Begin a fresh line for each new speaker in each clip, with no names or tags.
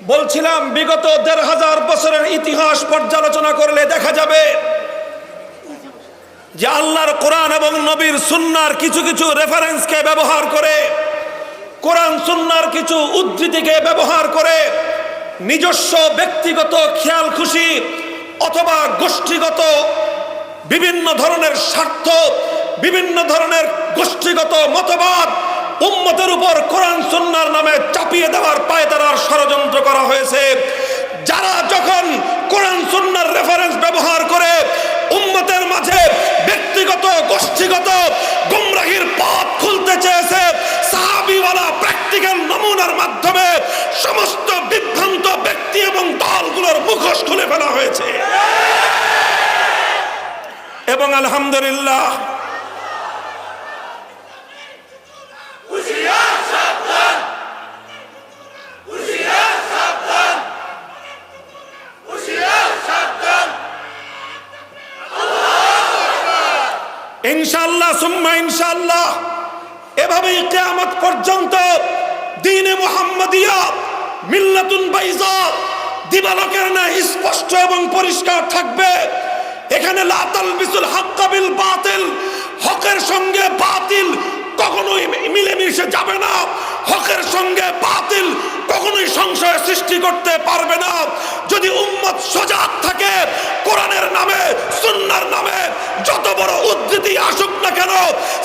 বলছিলাম বিগত ১৫০০ বছরের ইতিহাস পর্যালোচনা করলে দেখা যাবে যে আল্লাহর কোরআন এবং নবীর সুন্নাহর কিছু কিছু রেফারেন্সকে ব্যবহার করে, কোরআন সুন্নাহর কিছু উদ্ধৃতিকে ব্যবহার করে নিজস্ব ব্যক্তিগত খেয়াল খুশি অথবা গোষ্ঠীগত বিভিন্ন ধরনের স্বার্থ, বিভিন্ন ধরনের গোষ্ঠীগত মতবাদ উম্মতের উপর কোরআন সুন্নাহর নামে চাপিয়ে দেওয়ার পায়তারার ষড়যন্ত্র করা হয়েছে। যারা যখন কোরআন সুন্নাহর রেফারেন্স ব্যবহার করে উম্মতের মাঝে ব্যক্তিগত গোষ্ঠীগত গুমরাহির পথ খুলতে চেয়েছে, সাহাবীওয়ালা প্র্যাকটিক্যাল নমুনার মাধ্যমে সমস্ত বিভ্রান্ত ব্যক্তি এবং দলগুলোর মুখোশ খুলে ফেলা হয়েছে। এবং আলহামদুলিল্লাহ ইনশাআল্লাহ সুম্মা ইনশাআল্লাহ এভাবেই কিয়ামত পর্যন্ত দ্বীনে মুহাম্মাদিয়া মিল্লাতুন বাইযা দিবালোকের ন্যায় স্পষ্ট এবং পরিষ্কার থাকবে। এখানে লা তালবিসুল হাক্কা বিল বাতিল, হকের সঙ্গে বাতিল কখনোই মিলেমিশে যাবে না, হকের সঙ্গে বাতিল কখনোই সংশয় সৃষ্টি করতে পারবে না। যদি উম্মত সজাগ থাকে, কোরআনের নামে সুন্নাহর নামে যত বড় উদ্ধৃতি আসুক না কেন,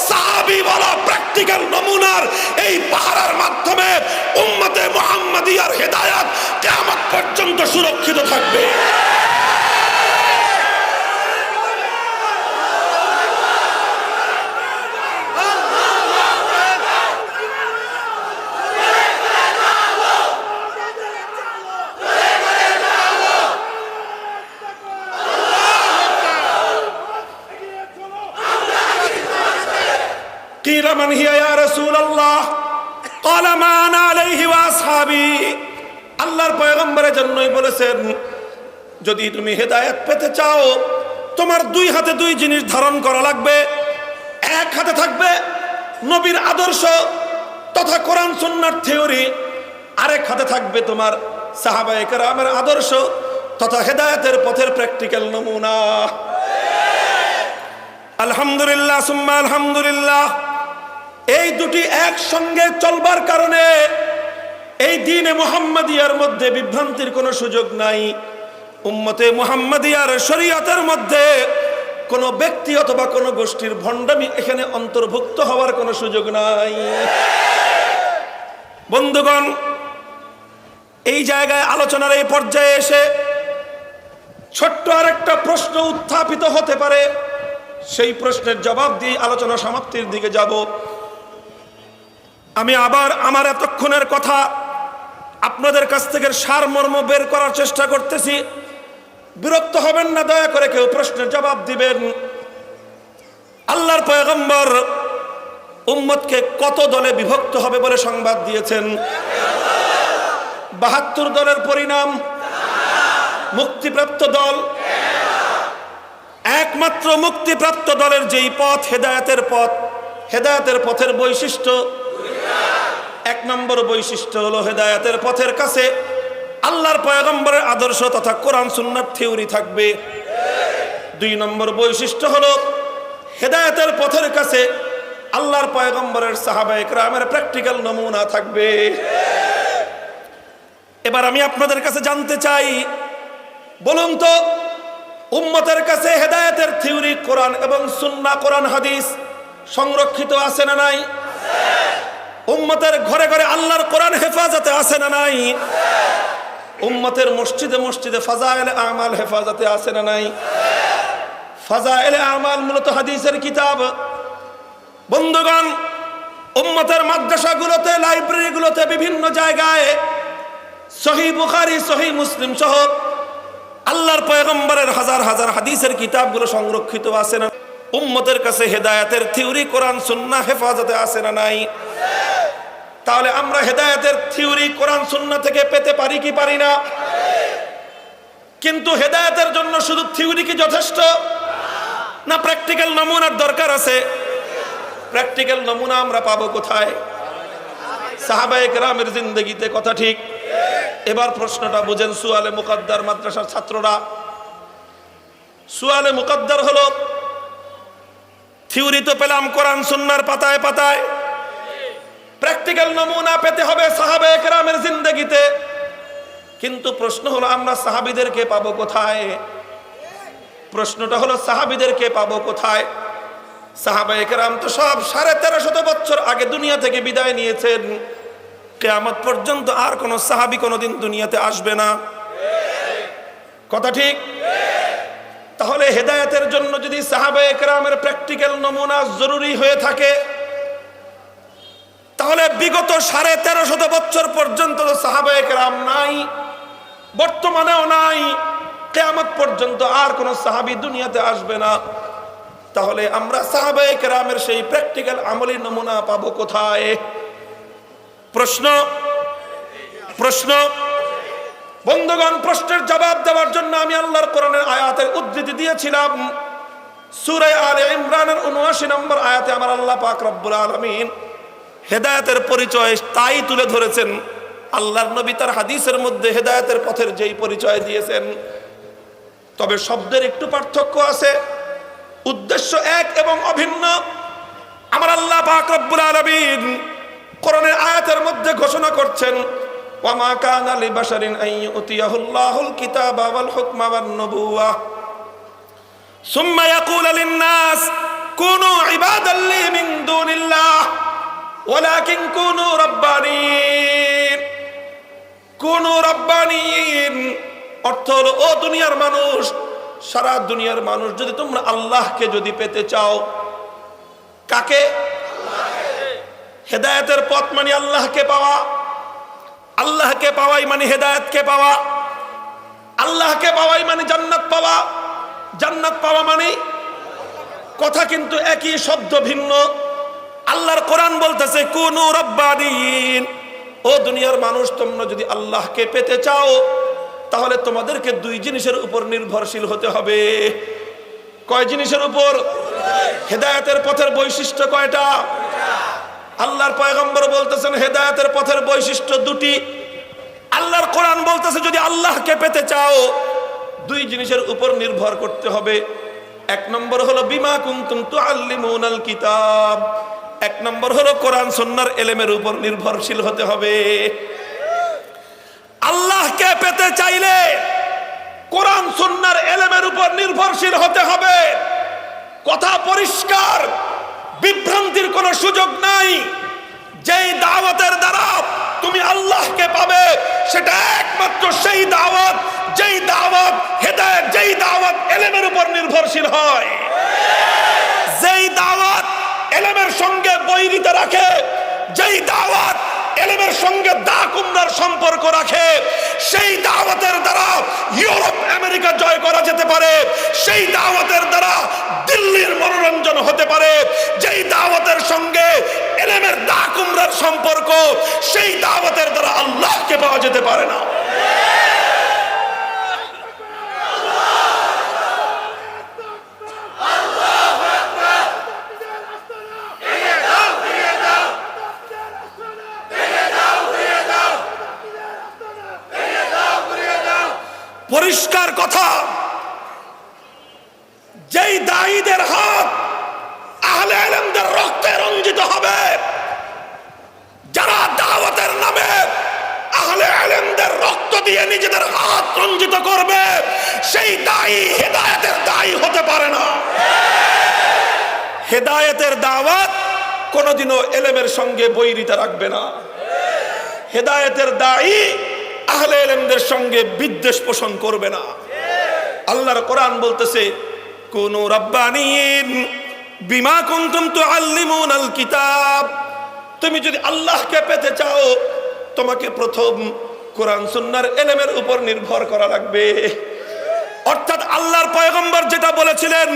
সাহাবীওয়ালা প্র্যাকটিক্যাল নমুনার এই পাহারার মাধ্যমে উম্মতে মুহাম্মাদিয়ার হেদায়েত কিয়ামত পর্যন্ত সুরক্ষিত থাকবে। কিলা মান হিয়া ইয়া রাসূলুল্লাহ ক্বালা মা আনা আলাইহি ওয়া আসহাবী। আল্লাহর পয়গম্বরের জন্যই বলেছেন, যদি তুমি হেদায়েত পেতে চাও তোমার দুই হাতে দুই জিনিস ধারণ করা লাগবে। এক হাতে থাকবে নবীর আদর্শ তথা কোরআন সুন্নাহর থিওরি, আরেক হাতে থাকবে তোমার সাহাবায়ে কেরামের আদর্শ তথা হেদায়েতের পথের প্র্যাকটিক্যাল নমুনা। আলহামদুলিল্লাহ সুম্মা আলহামদুলিল্লাহ, এই দুটি একসঙ্গে চলবার কারণে এই দ্বীনে মুহাম্মাদিয়ার মধ্যে বিভ্রান্তির কোনো সুযোগ নাই। উম্মতে মুহাম্মাদিয়ার শরীয়তের মধ্যে কোনো ব্যক্তি অথবা কোনো গোষ্ঠীর ভণ্ডামি এখানে অন্তর্ভুক্ত হওয়ার কোনো সুযোগ নাই। বন্ধুগণ, এই জায়গায় আলোচনার এই পর্যায়ে এসে ছোট্ট আরেকটা প্রশ্ন উত্থাপিত হতে পারে, সেই প্রশ্নের জবাব দিয়ে আলোচনা সমাপ্তির দিকে যাব। আমি আবার আমার এতক্ষণের কথা আপনাদের কাছ থেকে সারমর্ম বের করার চেষ্টা করতেছি, বিরক্ত হবেন না, দয়া করে কেউ প্রশ্নের জবাব দিবেন। আল্লাহর পয়গম্বর উম্মতকে কত দলে বিভক্ত হবে বলে সংবাদ দিয়েছেন? ৭২ দলের পরিণাম মুক্তিপ্রাপ্ত দল। একমাত্র মুক্তিপ্রাপ্ত দলের যেই পথ হেদায়েতের পথ, হেদায়েতের পথের বৈশিষ্ট্য, এক নম্বর বৈশিষ্ট্য হলো হেদায়েতের পথের কাছে আল্লাহর পয়গম্বরের আদর্শ তথা কোরআন সুন্নাহর থিওরি থাকবে। দুই নম্বর বৈশিষ্ট্য হলো হেদায়েতের পথের কাছে আল্লাহর পয়গম্বরের সাহাবায়ে কেরামের প্র্যাকটিক্যাল নমুনা থাকবে। এবার আমি আপনাদের কাছে জানতে চাই, বলুন তো উম্মতের কাছে হেদায়েতের থিওরি কোরআন এবং সুন্নাহ, কোরআন হাদিস সংরক্ষিত আছে না নাই? উম্মতের ঘরে ঘরে আল্লাহর কোরআন হেফাজতে আছে না নাই? উম্মতের মসজিদে মসজিদে ফাজাইলে আমাল হেফাজতে আছে না নাই? ফাজাইলে আমাল মূলত হাদিসের কিতাব। বন্ধুগণ, উম্মতের মাদ্রাসাগুলোতে, লাইব্রেরিগুলোতে, বিভিন্ন জায়গায় সহিহ বুখারী, সহিহ মুসলিম সহ আল্লাহর পয়গম্বরের হাজার হাজার হাদিসের কিতাবগুলো সংরক্ষিত আছে না? উম্মতের কাছে হেদায়েতের থিওরি কোরআন সুন্নাহ হেফাজতে আছে না নাই? তাহলে আমরা হেদায়েতের থিওরি কোরআন সুন্নাহ থেকে পেতে পারি কি পারি না? কিন্তু হেদায়েতের জন্য শুধু থিওরি কি যথেষ্ট না? প্র্যাকটিক্যাল নমুনার দরকার আছে। প্র্যাকটিক্যাল নমুনা আমরা পাবো কোথায়? সাহাবায়ে কেরামের জিন্দেগিতে, কথা ঠিক? এবার প্রশ্নটা বুঝেন সুয়ালে মুকাদ্দার মাদ্রাসার ছাত্ররা। সুয়ালে মুকাদ্দার হলো থিওরি তো পেলাম কোরআন সুন্নাহর পাতায় পাতায়, প্র্যাকটিক্যাল নমুনা পেতে হবে সাহাবায়ে কেরামের জিন্দেগিতে। কিন্তু প্রশ্ন হলো আমরা সাহাবীদেরকে পাবো কোথায়? প্রশ্নটা হলো সাহাবীদেরকে পাবো কোথায়? সাহাবায়ে কেরাম তো সব 1350 বছর আগে দুনিয়া থেকে বিদায় নিয়েছেন। কিয়ামত পর্যন্ত আর কোন সাহাবী কোনোদিন দুনিয়াতে আসবে না, কথা ঠিক? তাহলে হেদায়েতের জন্য যদি সাহাবায়ে কেরামের প্র্যাকটিক্যাল নমুনা জরুরি হয়ে থাকে, তাহলে বিগত 1350 বছর পর্যন্ত তো সাহাবায়ে কেরাম নাই, বর্তমানেও নাই, কিয়ামত পর্যন্ত আর কোন সাহাবী দুনিয়াতে আসবে না। তাহলে আমরা সাহাবায়ে কেরামের সেই প্র্যাকটিক্যাল আমলি নমুনা পাবো কোথায়? প্রশ্ন বন্ধুগণ, প্রশ্নের জবাব দেওয়ার জন্য আমি আল্লাহর কোরআনের আয়াতের উদ্ধৃতি দিয়েছিলাম। সূরা আলে ইমরানের ৭৯ নম্বর আয়াতে আমার আল্লাহ পাক রব্বুল আলামিন হেদায়েতের পরিচয় তাই তুলে ধরেছেন। আল্লাহর নবী তার হাদিসের মধ্যে হেদায়েতের পথের যেই পরিচয় দিয়েছেন, তবে শব্দের একটু পার্থক্য আছে, উদ্দেশ্য এক এবং অভিন্ন। আমার আল্লাহ পাক রব্বুল আলামিন কোরআনের আয়াতের মধ্যে ঘোষণা করছেন, ওয়া মা কানা লিবাশারিন আন ইউতিয়াহুল্লাহুল কিতাবা ওয়াল হুকমা ওয়ান নবুওয়া সুম্মা ইয়াকুলু লিন-নাস কুনু ইবাদাল লি মিন দুনিল্লাহ ওয়ালাকিন কুনু রাব্বানিয়িন। অর্থ হলো, ও দুনিয়ার মানুষ, সারা দুনিয়ার মানুষ, যদি তোমরা আল্লাহকে যদি পেতে চাও, কাকে? হেদায়েতের পথ মানে আল্লাহকে পাওয়া, আল্লাহকে পাওয়াই মানে হেদায়েতকে পাওয়া, আল্লাহকে পাওয়াই মানে জান্নাত পাওয়া, জান্নাত পাওয়া মানে, কথা কিন্তু একই, শব্দ ভিন্ন। আল্লাহর কোরআন বলতেছে কুনু রাব্বানিয়িন, ও দুনিয়ার মানুষ, তোমরা যদি আল্লাহকে পেতে চাও তাহলে তোমাদেরকে দুই জিনিসের উপর নির্ভরশীল হতে হবে। কয় জিনিসের উপর? হেদায়েতের পথের বৈশিষ্ট্য কয়টা? আল্লাহর পয়গম্বর বলতেছেন হেদায়েতের পথের বৈশিষ্ট্য দুটি। আল্লাহর কোরআন বলতেছে যদি আল্লাহকে পেতে চাও দুই জিনিসের উপর নির্ভর করতে হবে। এক নম্বর হলো বিমা কুনতুম তুআল্লিমুনাল কিতাব, এক নম্বর হলো কোরআন সুন্নাহর ইলমের উপর নির্ভরশীল হতে হবে। আল্লাহকে পেতে চাইলে কোরআন সুন্নাহর ইলমের উপর নির্ভরশীল হতে হবে। কথা পরিষ্কার, বিভ্রান্তির কোনো সুযোগ নাই। যেই দাওয়াতের দ্বারা তুমি আল্লাহকে পাবে সেটা একমাত্র সেই দাওয়াত, যেই দাওয়াত হেদায়েত, যেই দাওয়াত ইলমের উপর নির্ভরশীল হয়, যেই দাওয়াত ইলমের সঙ্গে বৈরিতা রাখে, যেই দাওয়াত ইলমের সঙ্গে দা কুমড়ার সম্পর্ক রাখে, সেই দাওয়াতের দ্বারা ইউরোপ আমেরিকা জয় করা যেতে পারে, সেই দাওয়াতের দ্বারা দিল্লির মনোরঞ্জন হতে পারে। যেই দাওয়াতের সঙ্গে ইলমের দা কুমড়ার সম্পর্ক, সেই দাওয়াতের দ্বারা আল্লাহকে পাওয়া যেতে পারে না। পরিষ্কার কথা, যেই দায়ীদের হাত আহলে ইলমদের রক্তে রঞ্জিত হবে, যারা দাওয়াতের নামে আহলে ইলমদের রক্ত দিয়ে নিজেদের হাত রঞ্জিত করবে, সেই দায়ী হেদায়েতের দায়ী হতে পারে না। হেদায়েতের দাওয়াত কোনোদিনও ইলমের সঙ্গে বৈরিতা রাখবে না। হেদায়েতের দায়ী আহলে ইলমদের সঙ্গে বিদ্বেষ পোষণ করবে না। আল্লাহর কোরআন বলতেছে কুনু রাব্বানিয়িন বিমা কুনতুম তুআল্লিমুনাল কিতাব, তুমি যদি আল্লাহকে পেতে চাও তোমাকে প্রথম কোরআন সুন্নাহর ইলমের উপর নির্ভর করা লাগবে। অর্থাৎ আল্লাহর পয়গম্বর যেটা বলেছিলেন,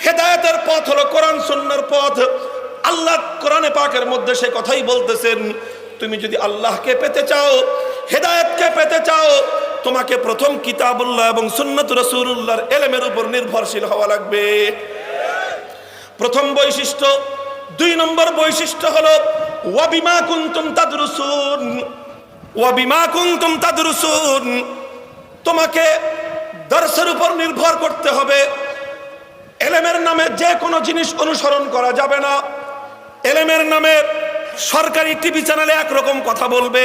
হেদায়েতের পথ হলো কোরআন সুন্নাহর পথ। আল্লাহ কোরআনে পাকের মধ্যে সে কথাই বলতেছেন, তুমি যদি আল্লাহকে পেতে চাও, হেদায়েতকে পেতে চাও, তোমাকে প্রথম কিতাবুল্লাহ এবং সুন্নাত রাসূলুল্লাহর ইলমের উপর নির্ভরশীল হওয়া লাগবে। প্রথম বৈশিষ্ট্য। 2 নম্বর বৈশিষ্ট্য হলো ওয়া বিমা কুনতুম তাদরুসুন, ওয়া বিমা কুনতুম তাদরুসুন, তোমাকে দর্শের উপর নির্ভর করতে হবে। ইলমের নামে যে কোনো জিনিস অনুসরণ করা যাবে না। ইলমের নামে সরকারি টিভি চ্যানেলে একরকম কথা বলবে,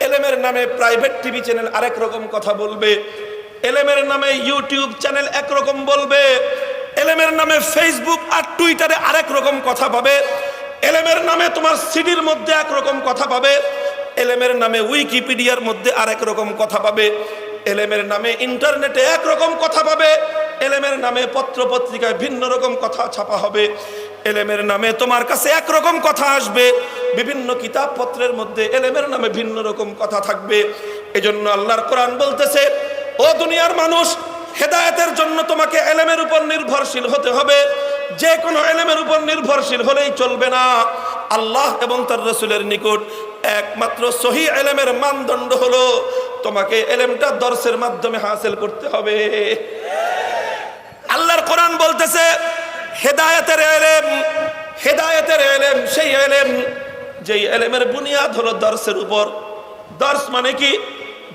ইলমের নামে প্রাইভেট টিভি চ্যানেল আরেক রকম কথা বলবে, ইলমের নামে ইউটিউব চ্যানেল একরকম বলবে, ইলমের নামে ফেসবুক আর টুইটারে আরেক রকম কথা পাবে, ইলমের নামে তোমার সিডির মধ্যে একরকম কথা পাবে, ইলমের নামে উইকিপিডিয়ার মধ্যে আরেক রকম কথা পাবে, ইলমের নামে ইন্টারনেটে একরকম কথা পাবে, ইলমের নামে পত্র পত্রিকায় ভিন্ন রকম কথা ছাপা হবে, ইলমের নামে তোমার কাছে একরকম কথা আসবে, বিভিন্ন কিতাব পত্রের মধ্যে ইলমের নামে ভিন্ন রকম কথা থাকবে। এজন্য আল্লাহর কোরআন বলতেছে, ও দুনিয়ার মানুষ, হেদায়েতের জন্য তোমাকে ইলমের উপর নির্ভরশীল হতে হবে। যে কোনো ইলমের উপর নির্ভরশীল হলেই চলবে না। আল্লাহ এবং তার রাসূলের নিকট একমাত্র সহিহ ইলমের মানদণ্ড হলো তোমাকে ইলমটা দর্সের মাধ্যমে হাসিল করতে হবে। আল্লাহর কোরআন বলতেছে, হেদায়েতের ইলম, হেদায়েতের ইলম সেই ইলম যেই ইলমের বুনিয়াদ হলো দর্সের উপর। দর্স মানে কি?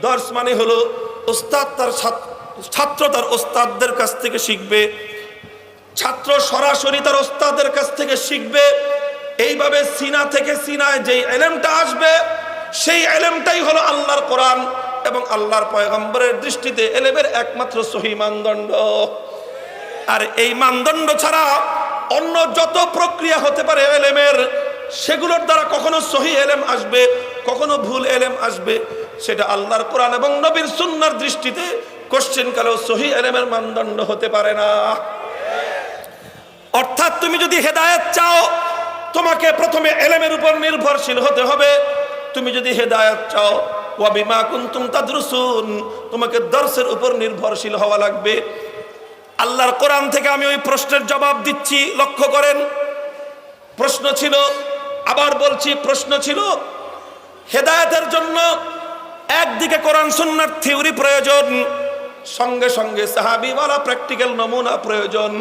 দর্স মানে হলো উস্তাদ তার ছাত্র তার ওস্তাদদের কাছ থেকে শিখবে, ছাত্র সরাসরি তার ওস্তাদের কাছ থেকে শিখবে। এইভাবে সিনা থেকে সিনায় যেই ইলমটা আসবে, সেই ইলমটাই হলো আল্লাহর কোরআন এবং আল্লাহর পয়গম্বরের দৃষ্টিতে ইলমের একমাত্র সহি মানদণ্ড। আর এই মানদণ্ড ছাড়া অন্য যত প্রক্রিয়া হতে পারে ইলমের, সেগুলোর দ্বারা কখনো সহি ইলম আসবে, কখনো ভুল ইলম আসবে, সেটা আল্লাহর কোরআন এবং নবীর সুন্নাহর দৃষ্টিতে কোশ্চেন কালেও সহি ইলমের মানদণ্ড হতে পারে না। অর্থাৎ তুমি যদি হেদায়েত চাও, তোমাকে প্রথমে ইলমের উপর নির্ভরশীল হতে হবে। তুমি যদি হেদায়েত চাও, ওয়া বিমা কুনতুম তাদরুসুন, তোমাকে দর্সের উপর নির্ভরশীল হওয়া লাগবে। আল্লাহর কোরআন থেকে আমি ওই প্রশ্নের জবাব দিচ্ছি, লক্ষ্য করেন। প্রশ্ন ছিল, আবার বলছি, প্রশ্ন ছিল হেদায়েতের জন্য একদিকে কোরআন সুন্নাহর থিওরি প্রয়োজন, সঙ্গে সঙ্গে সাহাবীওয়ালা প্র্যাকটিক্যাল নমুনা প্রয়োজন।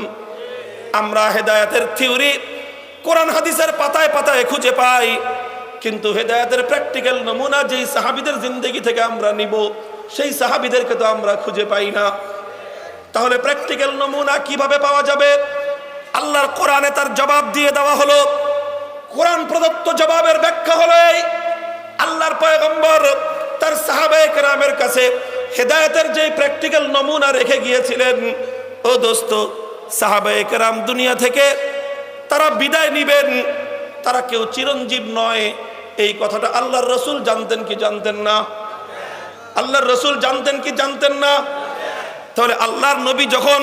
আমরা হেদায়েতের থিওরি কোরআন হাদিসের পাতায় পাতায় খুঁজে পাই, কিন্তু হেদায়েতের প্র্যাকটিক্যাল নমুনা যেই সাহাবীদের জিন্দেগি থেকে আমরা নিব, সেই সাহাবীদেরকে তো আমরা খুঁজে পাই না। তাহলে প্র্যাকটিক্যাল নমুনা কিভাবে পাওয়া যাবে? আল্লাহর কোরআনে তার জবাব দিয়ে দেওয়া হলো। কোরআন প্রদত্ত জবাবের ব্যাখ্যা হলো এই, আল্লাহর পয়গম্বর তার সাহাবায়ে কেরামের কাছে হেদায়েতের যে প্র্যাকটিক্যাল নমুনা রেখে গিয়েছিলেন। ও দোস্ত, সাহাবায়ে কেরাম দুনিয়া থেকে তারা বিদায় নিবেন, তারা কেউ চিরঞ্জীব নয়, এই কথাটা আল্লাহর রাসূল জানতেন কি জানতেন না? আল্লাহর রাসূল জানতেন কি জানতেন না? তাহলে আল্লাহর নবী যখন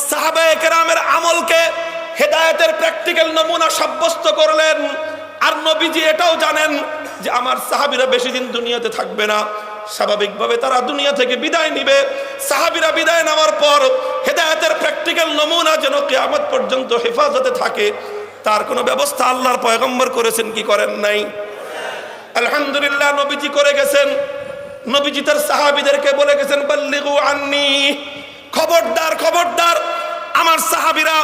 সাহাবায়ে কেরামের আমলকে হেদায়েতের প্র্যাকটিক্যাল নমুনা সাব্যস্ত করলেন, আর নবীজি এটাও জানেন যে আমার সাহাবীরা বেশি দিন দুনিয়াতে থাকবে না, স্বাভাবিকভাবে তারা দুনিয়া থেকে বিদায় নিবে। সাহাবীরা বিদায় নেওয়ার পর হেদায়েতের প্র্যাকটিক্যাল নমুনা যেন কিয়ামত পর্যন্ত হেফাজতে থাকে, তার কোনো ব্যবস্থা আল্লাহর পয়গম্বর করেছেন কি করেন নাই? আলহামদুলিল্লাহ, নবীজি করে গেছেন। নবীজি তার সাহাবীদেরকে বলে গেছেন, বাল্লিগু আন্নি, খবরদার খবরদার আমার সাহাবীরা,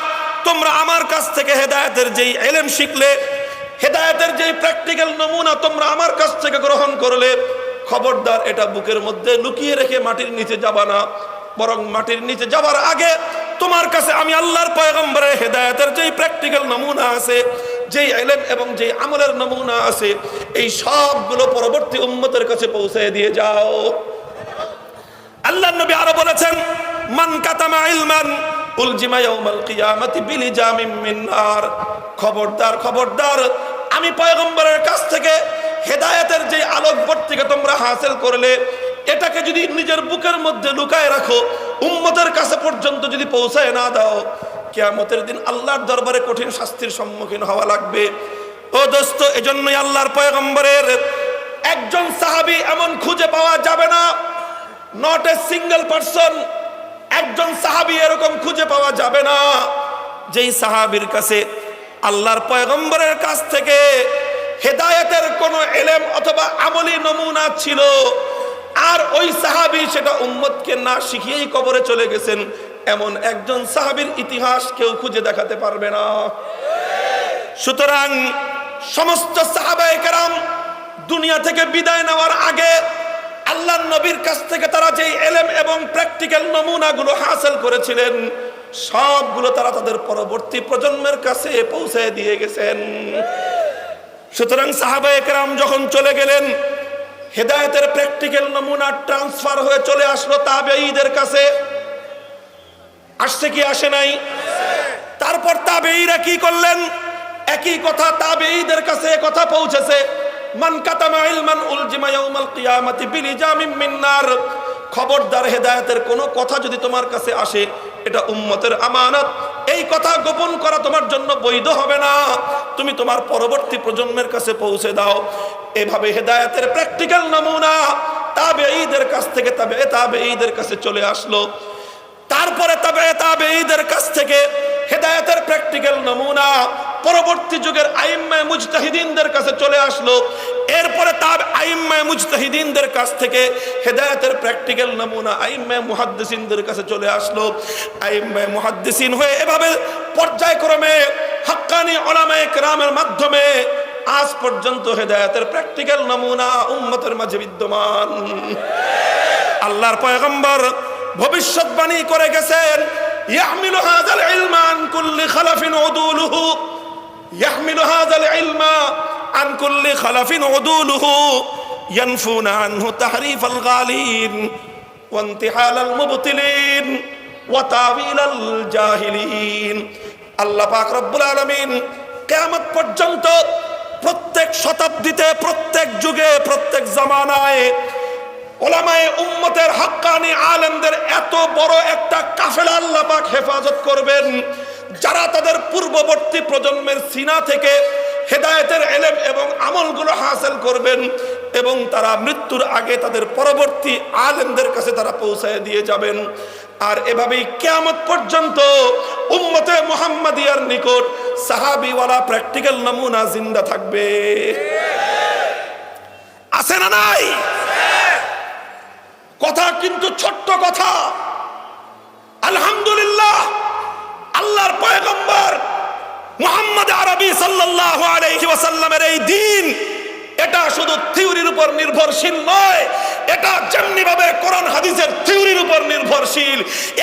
তোমরা আমার কাছ থেকে হেদায়েতের যেই ইলম শিখলে, হেদায়েতের যেই প্র্যাকটিক্যাল নমুনা তোমরা আমার কাছ থেকে গ্রহণ করলে, খবরদার এটা বুকের মধ্যে লুকিয়ে রেখে মাটির নিচে যাবা না, বরং মাটির নিচে যাওয়ার আগে তোমার কাছে আমি আল্লাহর পয়গম্বরের হেদায়েতের যেই প্র্যাকটিক্যাল নমুনা আছে, যেই ইলম এবং যেই আমলের নমুনা আছে, এই সবগুলো পরবর্তী উম্মতের কাছে পৌঁছে দিয়ে যাও। আল্লাহর নবী আরো বলেছেন, মান কাতামা ইলমান উলজিমা ইয়াউমাল কিয়ামাতি বিলিজামিন মিন নার, খবরদার খবরদার আমি পয়গম্বরের কাছ থেকে হেদায়েতের যে আলোকবর্তিকা তোমরা হাসিল করলে, এটাকে যদি নিজের বুকের মধ্যে লুকায় রাখো, উম্মতের কাছে পর্যন্ত যদি পৌঁছায় না দাও, কিয়ামতের দিন আল্লাহর দরবারে কঠিন শাস্তির সম্মুখীন হওয়া লাগবে। ও দোস্ত, এজন্যই আল্লাহর পয়গম্বরের একজন সাহাবী এমন খুঁজে পাওয়া যাবে না, নট এ সিঙ্গেল পারসন, একজন সাহাবী এরকম খুঁজে পাওয়া যাবে না যেই সাহাবীর কাছে আল্লাহর পয়গম্বরের কাছ থেকে হেদায়েতের কোনো ইলম অথবা আমলি নমুনা ছিল, আর ওই সাহাবী সেটা উম্মতকে না শিখিয়েই কবরে চলে গেছেন, এমন একজন সাহাবীর ইতিহাস কেউ খুঁজে দেখাতে পারবে না। সুতরাং সমস্ত সাহাবায়ে কেরাম দুনিয়া থেকে বিদায় নেওয়ার আগে আল্লাহর নবীর কাছ থেকে তারা যে ইলম এবং প্র্যাকটিক্যাল নমুনাগুলো হাসিল করেছিলেন, সবগুলো তারা তাদের পরবর্তী প্রজন্মের কাছে পৌঁছে দিয়ে গেছেন। সুতরাং সাহাবায়ে কেরাম যখন চলে গেলেন, হেদায়েতের প্র্যাকটিক্যাল নমুনা ট্রান্সফার হয়ে চলে আসলো তাবেঈদের কাছে। আসছে কি আসে নাই? তারপর তাবেঈরা কি করলেন? একই কথা তাবেঈদের কাছে কথা পৌঁছেছে, মান কাতামা ইলমান উলজিমা ইয়াউমাল কিয়ামাতি বিলিজামিন মিন নার। খবরদার, হেদায়েতের কোনো কথা যদি তোমার কাছে আসে, এটা উম্মতের আমানত, এই কথা গোপন করা তোমার জন্য বৈধ হবে না, তুমি তোমার পরবর্তী প্রজন্মের কাছে পৌঁছে দাও। এভাবে হেদায়েতের প্র্যাকটিক্যাল নমুনা তাবেঈদের কাছ থেকে তাবেঈদের কাছে চলে আসলো। তারপরে তাবেঈদের কাছ থেকে হেদায়েতের প্র্যাকটিক্যাল নমুনা পরবর্তী যুগের আইম্মায়ে মুজতাহিদিনদের কাছে চলে আসলো। এরপরে আইম্মায়ে মুজতাহিদিনদের কাছ থেকে হেদায়েতের প্র্যাকটিক্যাল নমুনা আইম্মায়ে মুহাদ্দিসিনদের কাছে চলে আসলো। আইম্মায়ে মুহাদ্দিসিন হয়ে এভাবে পর্যায়ক্রমে হাক্কানি উলামায়ে কেরামের মাধ্যমে আজ পর্যন্ত হেদায়েতের প্র্যাকটিক্যাল নমুনা উম্মতের মাঝে বিদ্যমান। আল্লাহর পয়গম্বর ভবিষ্যৎবাণী করে গেছেন, ইয়াহমিলু হাযাল ইলমা আন কুল্লি খালাফিন উদুলুহু, ইয়াহমিলু হাযাল ইলমা আন কুল্লি খালাফিন উদুলুহু, ইয়ানফুনা আনহু তাহরিফাল গালিন ওয়া ইনতিহালাল মুবতিলিন ওয়া তাওয়িলাল জাহিলিন। আল্লাহ পাক রব্বুল আলামিন কিয়ামত পর্যন্ত প্রত্যেক শতাব্দীতে, প্রত্যেক যুগে, প্রত্যেক জামানায় ওলামায়ে উম্মতের হাক্কানি আলেমদের এত বড় একটা কাফেলা আল্লাহ পাক হেফাজত করবেন, যারা তাদের পূর্ববর্তী প্রজন্মের সিনা থেকে হেদায়েতের ইলম এবং আমলগুলো হাসিল করবেন, এবং তারা মৃত্যুর আগে তাদের পরবর্তী আলেমদের কাছে তারা পৌঁছায় দিয়ে যাবেন। আর এভাবেই কিয়ামত পর্যন্ত উম্মতে মুহাম্মাদিয়ার নিকট সাহাবীওয়ালা প্র্যাকটিক্যাল নমুনা জিন্দা থাকবে। আছে না নাই? কথা কিন্তু ছোট্ট কথা। আলহামদুলিল্লাহ, আল্লাহর পয়গম্বর মুহাম্মদ আরবি সাল্লাল্লাহু আলাইহি ওয়াসাল্লামের এই দ্বীন, এটা শুধু থিওরির উপর নির্ভরশীল নয়, এটা যেমনি ভাবে কোরআন হাদিসের থিওরির উপর নির্ভরশীল,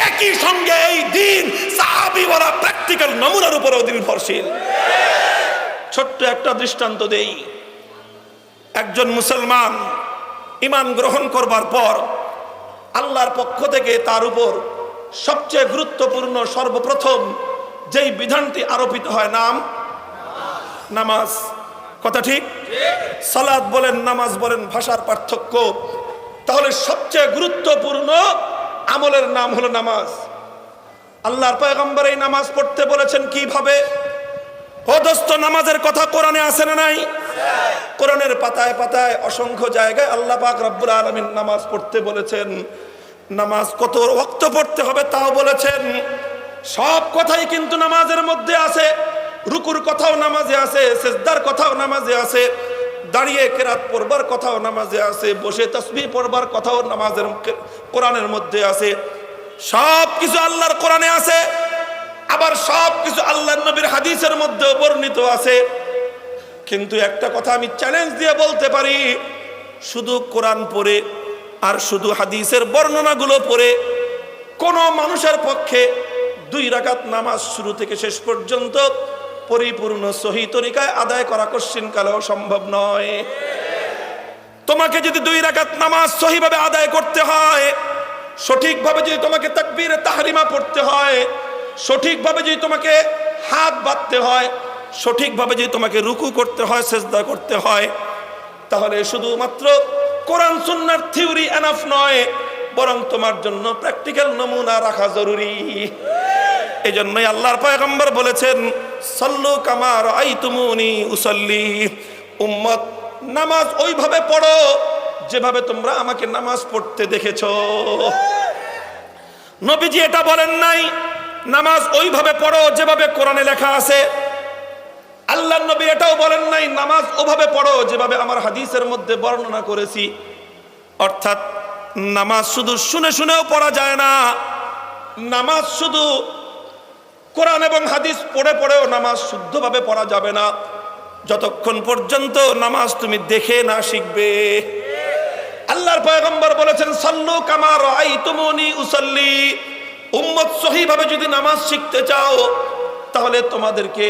একই সঙ্গে এই দ্বীন সাহাবীওয়ালা প্র্যাকটিক্যাল নমুনার উপরও নির্ভরশীল। ছোট্ট একটা দৃষ্টান্ত দেই। একজন মুসলমান ঈমান গ্রহণ করবার পর আল্লাহর পক্ষ থেকে তার উপর সবচেয়ে গুরুত্বপূর্ণ সর্বপ্রথম যেই বিধানটি আরোপিত হয়, নাম নামাজ। কথা ঠিক? সালাত বলেন, নামাজ বলেন, ভাষার পার্থক্য। তাহলে সবচেয়ে গুরুত্বপূর্ণ আমলের নাম হলো নামাজ। আল্লাহর পয়গম্বর এই নামাজ পড়তে বলেছেন কিভাবে? ও দোস্ত, নামাজের কথা কোরআনে আছে না নাই? কোরআনের পাতায় পাতায় অসংখ্য জায়গায় আল্লাহ পাক রব্বুল আলামিন নামাজ পড়তে বলেছেন। নামাজ কত ওয়াক্ত পড়তে হবে তাও বলেছেন। সব কথাই কিন্তু নামাজের মধ্যে আছে। রুকুর কথাও নামাজে আছে, সিজদার কথাও নামাজে আছে, দাঁড়িয়ে কেরাত পড়বার কথাও নামাজে আছে, বসে তাসবিহ পড়বার কথাও নামাজের কোরআনের মধ্যে আছে। সব কিছু আল্লাহর কোরআনে আছে, আবার সব কিছু আল্লাহর নবীর হাদিসের মধ্যে বর্ণিত আছে। কিন্তু একটা কথা আমি চ্যালেঞ্জ দিয়ে বলতে পারি, শুধু কোরআন পড়ে আর শুধু হাদিসের বর্ণনাগুলো পড়ে কোন মানুষের পক্ষে 2 রাকাত নামাজ শুরু থেকে শেষ পর্যন্ত পরিপূর্ণ সহি তরিকায় আদায় করা কঠিন কালেও সম্ভব নয়। তোমাকে যদি 2 রাকাত নামাজ সহিভাবে আদায় করতে হয়, সঠিকভাবে যদি তোমাকে তাকবীরে তাহরিমা পড়তে হয়, সঠিকভাবে যদি তোমাকে হাত বাঁধতে হয়, সঠিকভাবে যদি তোমাকে রুকু করতে হয়, সিজদা করতে হয়, তাহলে শুধুমাত্র কোরআন সুন্নাহর থিওরি এনাফ নয়, বরং তোমার জন্য প্র্যাকটিক্যাল নমুনা রাখা জরুরি। এই জন্যই আল্লাহর পয়গম্বর বলেছেন, সাল্লু কামা রাআইতুমুনি উসাল্লি। উম্মত, নামাজ ওইভাবে পড়ো যেভাবে তোমরা আমাকে নামাজ পড়তে দেখেছো। নবীজি এটা বলেন নাই নামাজ ওইভাবে পড়ো যেভাবে কোরআনে লেখা আছে। আল্লাহর নবী এটাও বলেন নাই নামাজ ওভাবে পড়ো যেভাবে আমার হাদিসের মধ্যে বর্ণনা করেছি। অর্থাৎ নামাজ শুধু শুনে শুনেও পড়া যায় না, নামাজ শুধু কোরআন এবং হাদিস পড়ে পড়েও নামাজ শুদ্ধভাবে পড়া যাবে না, যতক্ষণ পর্যন্ত নামাজ তুমি দেখে না শিখবে। আল্লাহর পয়গম্বর বলেছেন সাল্লু কামা রাআইতুমুনি উসাল্লি। উম্মত সহিভাবে যদি নামাজ শিখতে চাও তাহলে তোমাদেরকে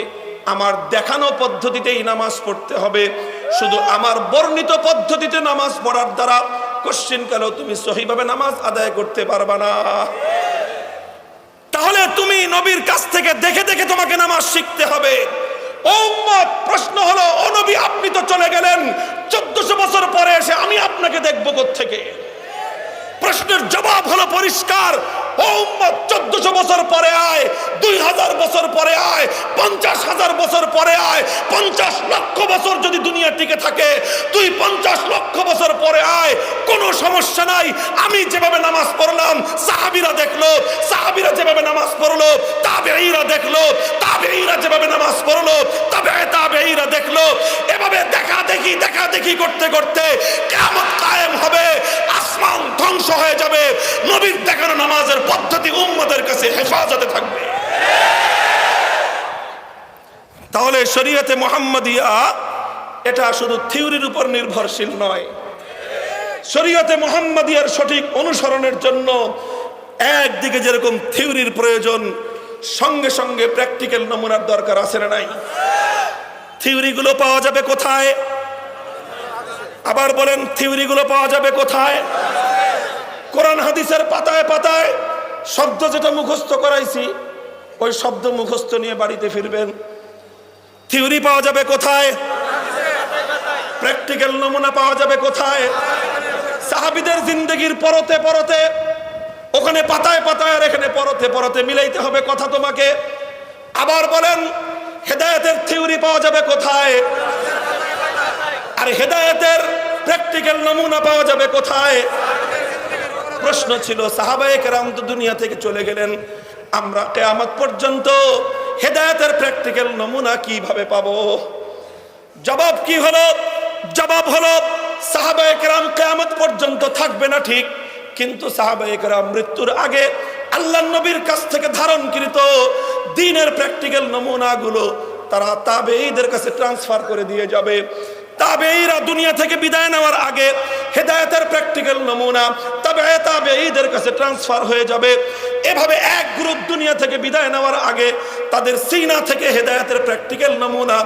আমার দেখানো পদ্ধতিতেই নামাজ পড়তে হবে। শুধু আমার বর্ণিত পদ্ধতিতে নামাজ পড়ার দ্বারা কোশ্চিনকালেও তুমি সহিভাবে নামাজ আদায় করতে পারবা না। তাহলে তুমি নবীর কাছ থেকে দেখে দেখে তোমাকে নামাজ শিখতে হবে। ও উম্মত, প্রশ্ন হলো, ও নবী আপনি তো চলে গেলেন, 1400 বছর পরে এসে আমি আপনাকে দেখবো কোত্থেকে? প্রশ্নের জবাব হলো পরিষ্কার। ও উম্মত, 1400 বছর পরে আয়, 2000 বছর পরে আয়, 50,000 বছর পরে আয়, 50 লক্ষ বছর যদি দুনিয়া টিকে থাকে, তুই 50 লক্ষ বছর পরে আয়, কোনো সমস্যা নাই। আমি যেভাবে নামাজ পড়লাম সাহাবীরা দেখলো, সাহাবীরা যেভাবে নামাজ পড়লো তাবেঈরা দেখলো, তাবেঈরা যেভাবে নামাজ পড়লো তাবেঈরা দেখলো। এভাবে দেখা দেখি করতে করতে কিয়ামত কায়েম হবে, আসমান ধ্বংস হয়ে যাবে, নবীর দেখানো নামাজের পদ্ধতি উম্মতের কাছে হেফাজতে থাকবে। তাহলে শরীয়তে মুহাম্মাদিয়া এটা শুধু থিওরির উপর নির্ভরশীল নয়। শরীয়তে মুহাম্মাদিয়ার সঠিক অনুসরণের জন্য একদিকে যেরকম থিওরির প্রয়োজন, সঙ্গে সঙ্গে প্র্যাকটিক্যাল নমুনার দরকার আছে না নাই? থিওরিগুলো পাওয়া যাবে কোথায়? আবার বলেন, থিওরিগুলো পাওয়া যাবে কোথায়? কোরআন হাদিসের পাতায় পাতায় শব্দ যেটা মুখস্থ করাইছি ওই শব্দ মুখস্থ নিয়ে বাড়িতে ফিরবেন। থিওরি পাওয়া যাবে কোথায়? প্র্যাকটিক্যাল নমুনা পাওয়া যাবে কোথায়? সাহাবীদের জিন্দেগির পরতে পরতে, ওখানে পাতায় পাতায় আর এখানে পরতে পরতে মিলাইতে হবে কথা তোমাকে। আবার বলেন, হেদায়েতের থিওরি পাওয়া যাবে কোথায়? আর হেদায়েতের প্র্যাকটিক্যাল নমুনা পাওয়া যাবে কোথায়? প্রশ্ন ছিল, সাহাবায়ে কেরাম তো দুনিয়া থেকে চলে গেলেন, আমরা কিয়ামত পর্যন্ত হেদায়েতের প্র্যাকটিক্যাল নমুনা কিভাবে পাবো? জবাব কি হলো? জবাব হলো, সাহাবায়ে কেরাম কিয়ামত পর্যন্ত থাকবে না ঠিক, কিন্তু সাহাবায়ে কেরাম মৃত্যুর আগে আল্লাহর নবীর কাছ থেকে ধারণকৃত দ্বীনের প্র্যাকটিক্যাল নমুনাগুলো তারা তাবেঈদের কাছে ট্রান্সফার করে দিয়ে যাবে। তাবেঈরা দুনিয়া থেকে বিদায় নেওয়ার আগে হেদায়েতের প্র্যাকটিক্যাল নমুনা তাবেঈদের কাছে ট্রান্সফার হয়ে যাবে। এভাবে এক গ্রুপ দুনিয়া থেকে বিদায় নেওয়ার আগে তাদের সিনা থেকে হেদায়েতের প্র্যাকটিক্যাল নমুনা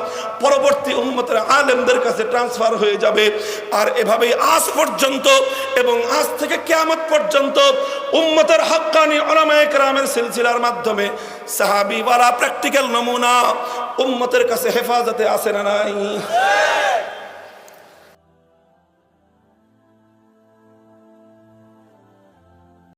পরবর্তী উম্মতের আলেমদের কাছে ট্রান্সফার হয়ে যাবে। আর এভাবেই আজ পর্যন্ত এবং আজ থেকে কিয়ামত পর্যন্ত উম্মতের হক্কানি উলামায়ে কেরামের সিলসিলার মাধ্যমে সাহাবীওয়ালা প্র্যাকটিক্যাল নমুনা উম্মতের কাছে হেফাজতে আছে না নাই?